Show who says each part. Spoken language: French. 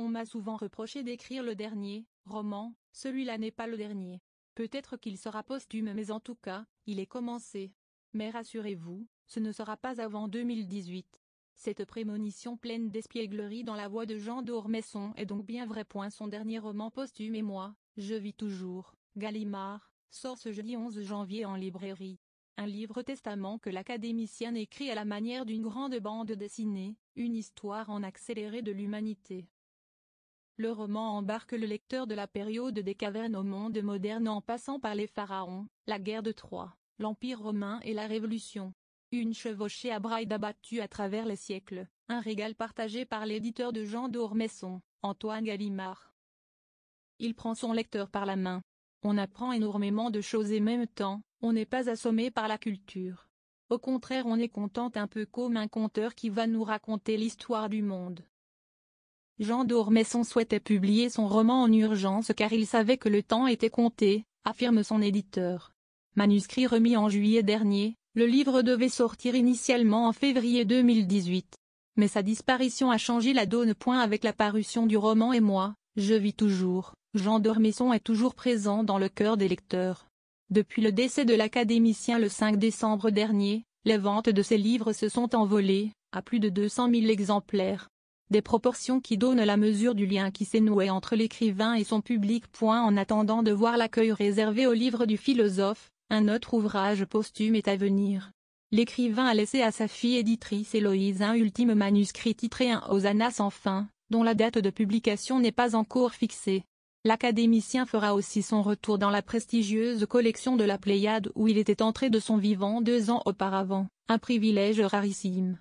Speaker 1: On m'a souvent reproché d'écrire le dernier roman, celui-là n'est pas le dernier. Peut-être qu'il sera posthume mais en tout cas, il est commencé. Mais rassurez-vous, ce ne sera pas avant 2018. Cette prémonition pleine d'espièglerie dans la voix de Jean d'Ormesson est donc bien vraie. Son dernier roman posthume et moi, je vis toujours, Gallimard, sort ce jeudi 11 janvier en librairie. Un livre testament que l'académicien écrit à la manière d'une grande bande dessinée, une histoire en accéléré de l'humanité. Le roman embarque le lecteur de la période des cavernes au monde moderne en passant par les pharaons, la guerre de Troie, l'Empire romain et la Révolution. Une chevauchée à braille abattue à travers les siècles, un régal partagé par l'éditeur de Jean d'Ormesson, Antoine Gallimard. Il prend son lecteur par la main. On apprend énormément de choses et en même temps, on n'est pas assommé par la culture. Au contraire, on est content un peu comme un conteur qui va nous raconter l'histoire du monde. Jean d'Ormesson souhaitait publier son roman en urgence car il savait que le temps était compté, affirme son éditeur. Manuscrit remis en juillet dernier, le livre devait sortir initialement en février 2018. Mais sa disparition a changé la donne. Avec la parution du roman et moi, je vis toujours, Jean d'Ormesson est toujours présent dans le cœur des lecteurs. Depuis le décès de l'académicien le 5 décembre dernier, les ventes de ses livres se sont envolées, à plus de 200 000 exemplaires. Des proportions qui donnent la mesure du lien qui s'est noué entre l'écrivain et son public. En attendant de voir l'accueil réservé au livre du philosophe, un autre ouvrage posthume est à venir. L'écrivain a laissé à sa fille éditrice Héloïse un ultime manuscrit titré Un Hosanna sans fin, dont la date de publication n'est pas encore fixée. L'académicien fera aussi son retour dans la prestigieuse collection de la Pléiade où il était entré de son vivant 2 ans auparavant, un privilège rarissime.